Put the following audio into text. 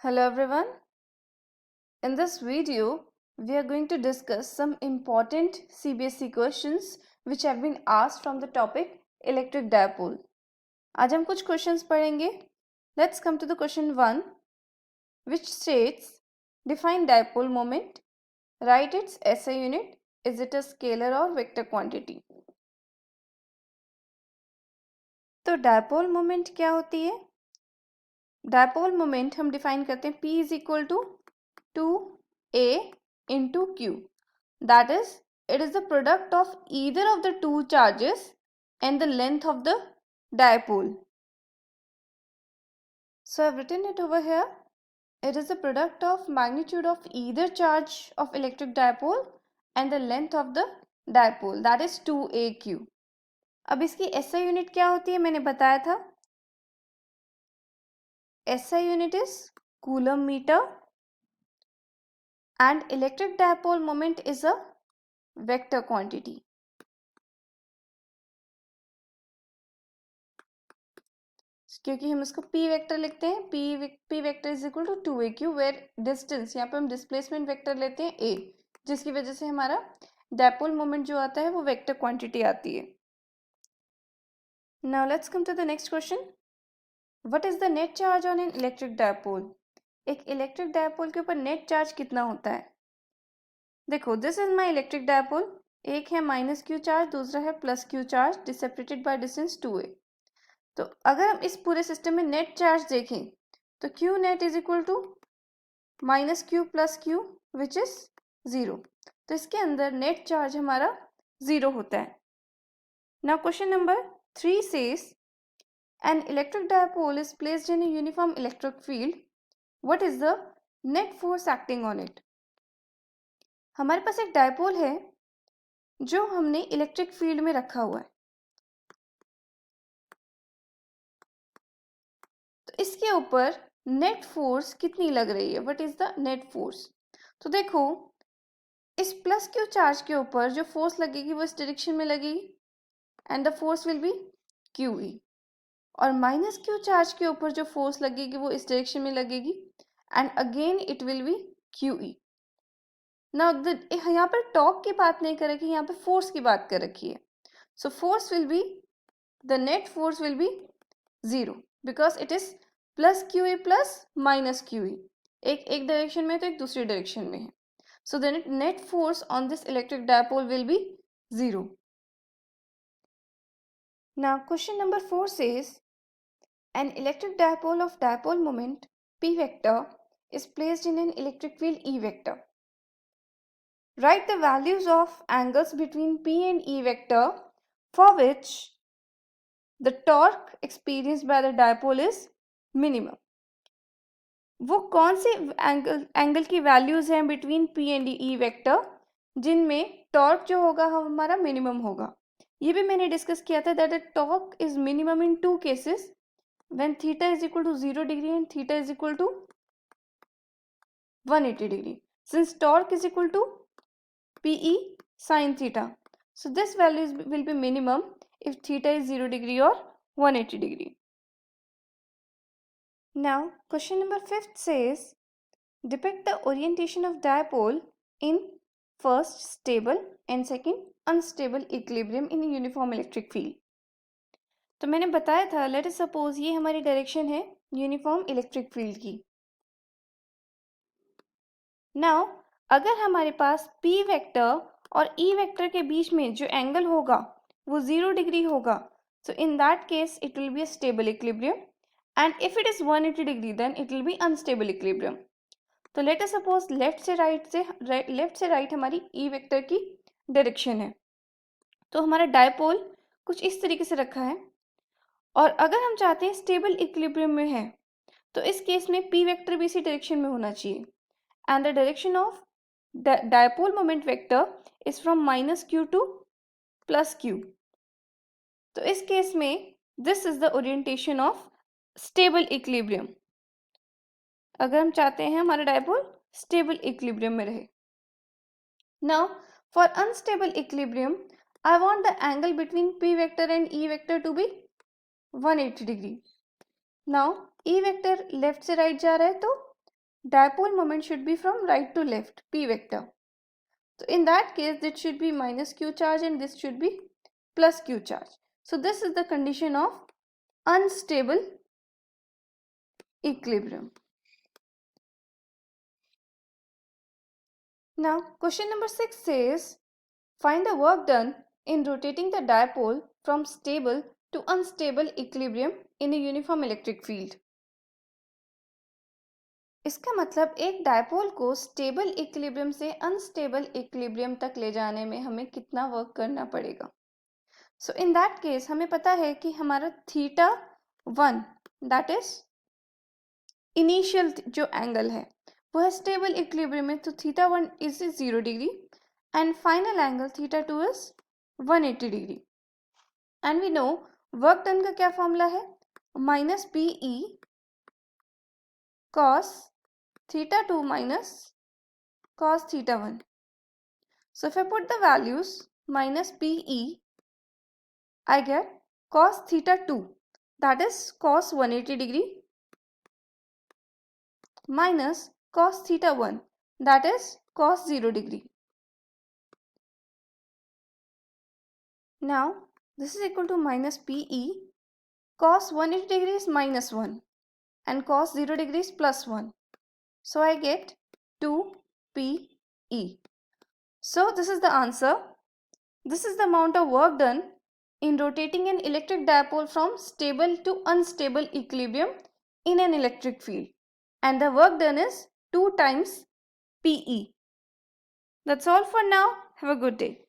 Hello everyone. In this video, we are going to discuss some important CBSE questions which have been asked from the topic electric dipole. आज हम कुछ questions पढ़ेंगे. Let's come to the question 1, which states define dipole moment, write its SI unit, is it a scalar or vector quantity? तो dipole moment क्या होती है? Dipole moment हम define करते हैं P is equal to 2A into Q. That is, it is the product of either of the two charges and the length of the dipole. So I have written it over here. It is the product of magnitude of either charge of electric dipole and the length of the dipole, that is 2AQ. अब इसकी SI unit क्या होती है मैंने बताया था. SI unit is coulomb meter and electric dipole moment is a vector quantity. क्योंकि हम इसको p वेक्टर लिखते हैं, p vector is equal to 2AQ, where distance यहाँ पे हम डिस्प्लेसमेंट वेक्टर लेते हैं a, जिसकी वजह से हमारा डायपोल मोमेंट जो आता है वो वेक्टर क्वांटिटी आती है. Now let's come to the next question. What is the net charge on an electric dipole? एक इलेक्ट्रिक डायपोल के ऊपर नेट चार्ज कितना होता है? देखो, this is my electric dipole. एक है -q चार्ज, दूसरा है +q charge, separated by distance 2a. तो अगर हम इस पूरे सिस्टम में नेट चार्ज देखें तो q net is equal to -q + q which is 0. तो इसके अंदर नेट चार्ज हमारा 0 होता है. Now question number 3 says N electric dipole is placed in a uniform electric field. What is the net force acting on it? हमारे पास एक dipole है जो हमने इलेक्ट्रिक फील्ड में रखा हुआ है. तो इसके ऊपर नेट फोर्स कितनी लग रही है? What is the net force? तो देखो, इस +q चार्ज के ऊपर जो फोर्स लगेगी वो इस डायरेक्शन में लगेगी and the force will be QE. और -q चार्ज के ऊपर जो फोर्स लगेगी वो इस डायरेक्शन में लगेगी and again it will be QE. Now यहाँ पर टॉर्क की बात नहीं कर रखी, यहाँ पे फोर्स की बात कर रखी है. So force will be, the net force will be 0 because it is +QE + -QE. एक डायरेक्शन में तो एक दूसरी डायरेक्शन में है. So the net force on this electric dipole will be 0. Now question number 4 says an electric dipole of dipole moment P vector is placed in an electric field E vector. Write the values of angles between P and E vector for which the torque experienced by the dipole is minimum. वो कौन से angle की values हैं between P and E vector जिनमें torque जो होगा हमारा minimum होगा? ये भी मैंने डिस्कस किया था that the torque is minimum in 2 cases, when theta is equal to 0 degree and theta is equal to 180 degree. Since torque is equal to PE sin theta, so this value will be minimum if theta is 0 degree or 180 degree. Now question number 5 says depict the orientation of dipole in first stable and second unstable equilibrium in a uniform electric field. तो मैंने बताया था, let us suppose ये हमारी direction है uniform electric field की. Now अगर हमारे पास P वेक्टर और E वेक्टर के बीच में जो एंगल होगा वो 0 डिग्री होगा, so in that case it will be a stable equilibrium, and if it is 180 degree then it will be unstable equilibrium. तो लेट अस सपोज लेफ्ट से right हमारी ई वेक्टर की डायरेक्शन है. तो हमारा डायपोल कुछ इस तरीके से रखा है और अगर हम चाहते हैं स्टेबल इक्विलिब्रियम में है तो इस केस में पी वेक्टर भी इसी डायरेक्शन में होना चाहिए and the direction of dipole moment vector is from -q to +q. तो इस केस में this is the orientation of stable equilibrium. अगर हम चाहते हैं हमारा डायपोल स्टेबल इक्विलिब्रियम में रहे. Now for unstable equilibrium I want the angle between P vector and E vector to be 180 degree. Now E vector left से right जा रहा है तो dipole moment should be from right to left, p vector. So in that case, this should be minus q charge and this should be plus q charge. So this is the condition of unstable equilibrium. Now, question number 6 says, find the work done in rotating the dipole from stable to unstable equilibrium in a uniform electric field. इसका मतलब एक dipole को stable equilibrium से unstable equilibrium तक ले जाने में हमें कितना वर्क करना पड़ेगा. सो इन दैट केस हमें पता है कि हमारा थीटा 1 दैट इज इनिशियल जो एंगल है वो है स्टेबल इक्विलिब्रियम में, तो theta 1 is 0 degree and final angle theta 2 is 180 degree. And we know work done का क्या फॉर्मूला है, minus P E cos theta 2 minus cos theta 1. So if I put the values minus PE, I get cos theta 2 that is cos 180 degree minus cos theta 1 that is cos 0 degree. Now this is equal to minus PE, cos 180 degree is minus 1 and cos 0 degree is plus 1. So I get 2PE. So this is the answer. This is the amount of work done in rotating an electric dipole from stable to unstable equilibrium in an electric field. And the work done is 2 times PE. That's all for now. Have a good day.